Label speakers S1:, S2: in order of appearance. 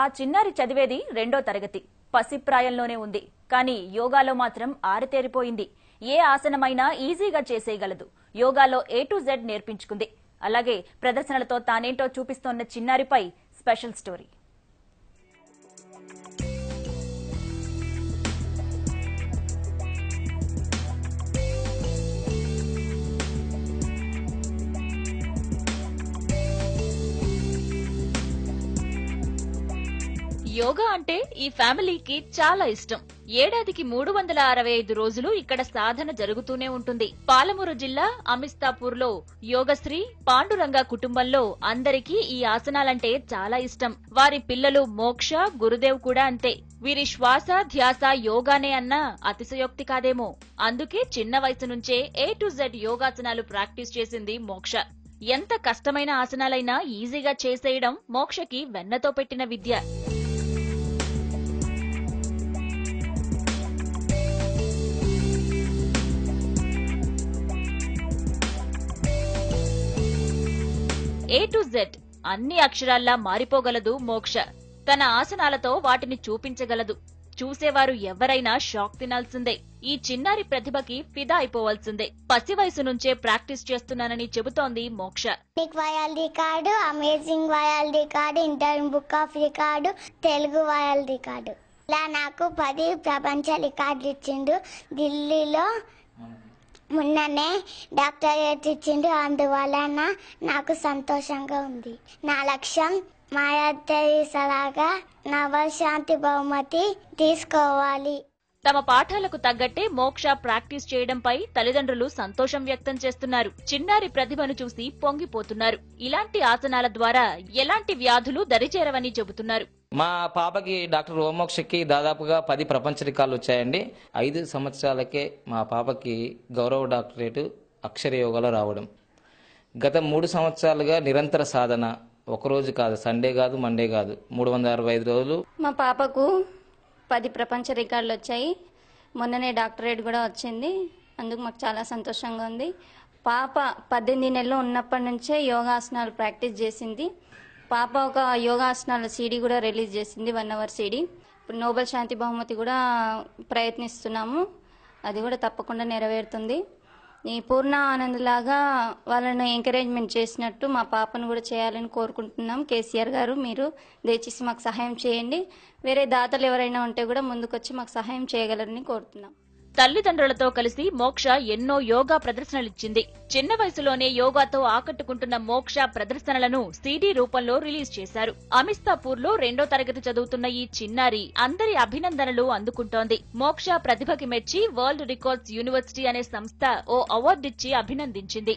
S1: ఆ చిన్నారి చదివేది 2వ తరగతి. పసిప్రాయంలోనే ఉంది. కానీ యోగాలో మాత్రం ఆరితేరిపోయింది. ఏ ఆసనమైనా ఈజీగా చేసేయగలదు. యోగాలో A to Z నేర్పించుకుంది. అలాగే ప్రదర్శనలతో తానేంటో చూపిస్తోన్న చిన్నారిపై స్పెషల్ స్టోరీ. యోగా అంటే ఈ ఫ్యామిలీకి చాలా ఇష్టం. ఏడాదికి 365 రోజులు ఇక్కడ సాధన జరుగుతూనే ఉంటుంది. పాలమూరు జిల్లా అమిస్తాపూర్లో యోగశ్రీ పాండురంగ కుటుంబంలో అందరికీ ఈ ఆసనాలంటే చాలా ఇష్టం. వారి పిల్లలు మోక్ష, గురుదేవ్ కూడా అంతే. వీరి శ్వాస ధ్యాస యోగానే అన్నా అతిశయోక్తి కాదేమో. అందుకే చిన్న వయసు నుంచే A to Z యోగాసనాలు ప్రాక్టీస్ చేసింది మోక్ష. ఎంత కష్టమైన ఆసనాలైనా ఈజీగా చేసేయడం మోక్షకి వెన్నతో పెట్టిన విద్య. A to Z అన్ని అక్షరాల్లా మారిపోగలదు మోక్ష. తన ఆసనాలతో వాటిని చూపించగలదు. చూసేవారు ఎవరైనా షాక్ తినాల్సిందే. ఈ చిన్నారి ప్రతిభకి ఫిదా అయిపోవాల్సిందే. పసి వయసు నుంచే ప్రాక్టీస్ చేస్తున్నానని చెబుతోంది మోక్ష.
S2: World record, amazing world record, inter book of record, Telugu world record. ఇలా నాకు 10 ప్రపంచ రికార్డులు ఇచ్చిండు. ఢిల్లీలో మొన్ననే డాక్టరేట్ ఇచ్చిండు. అందువలన నాకు సంతోషంగా ఉంది. నా లక్ష్యం మాయాదేవిలాగా నోబెల్ శాంతి బహుమతి తీసుకోవాలి.
S1: తమ పాఠాలకు తగ్గట్టే మోక్ష ప్రాక్టీస్ చేయడంపై తల్లిదండ్రులు సంతోషం వ్యక్తం చేస్తున్నారు. చిన్నారి ప్రతిభను చూసి పొంగిపోతున్నారు. ఇలాంటి ఆసనాల ద్వారా ఎలాంటి వ్యాధులు దరిచేరవని చెబుతున్నారు.
S3: మా పాపకి డాక్టర్ ఓమోక్షకి దాదాపుగా 10 ప్రపంచ రికార్డులు వచ్చాయండి. 5 సంవత్సరాలకే మా పాపకి గౌరవ డాక్టరేటు అక్షర యోగాలో రావడం. గత 3 సంవత్సరాలుగా నిరంతర సాధన. ఒకరోజు కాదు, సండే కాదు, మండే కాదు, 365 రోజులు.
S4: మా పాపకు 10 ప్రపంచ రికార్డులు వచ్చాయి. మొన్ననే డాక్టరేట్ కూడా వచ్చింది. అందుకు మాకు చాలా సంతోషంగా ఉంది. పాప 18 నెలలు ఉన్నప్పటి నుంచే యోగాసనాలు ప్రాక్టీస్ చేసింది. పాప ఒక యోగాసనాల CD కూడా రిలీజ్ చేసింది, 1 hour CD. ఇప్పుడు నోబెల్ శాంతి బహుమతి కూడా ప్రయత్నిస్తున్నాము. అది కూడా తప్పకుండా నెరవేరుతుంది. ఈ పూర్ణ ఆనంద్ లాగా వాళ్ళని ఎంకరేజ్మెంట్ చేసినట్టు మా పాపను కూడా చేయాలని కోరుకుంటున్నాం. కేసీఆర్ గారు, మీరు దయచేసి మాకు సహాయం చేయండి. వేరే దాతలు ఎవరైనా ఉంటే కూడా ముందుకొచ్చి మాకు సహాయం చేయగలరని కోరుతున్నాం.
S1: తల్లిదండ్రులతో కలిసి మోక్ష ఎన్నో యోగా ప్రదర్శనలిచ్చింది. చిన్న వయసులోనే యోగాతో ఆకట్టుకుంటున్న మోక్ష ప్రదర్శనలను CD రూపంలో రిలీజ్ చేశారు. అమిస్తాపూర్లో 2వ తరగతి చదువుతున్న ఈ చిన్నారి అందరి అభినందనలు అందుకుంటోంది. మోక్ష ప్రతిభకి మెచ్చి వరల్డ్ రికార్డ్స్ యూనివర్సిటీ అనే సంస్థ ఓ అవార్డిచ్చి అభినందించింది.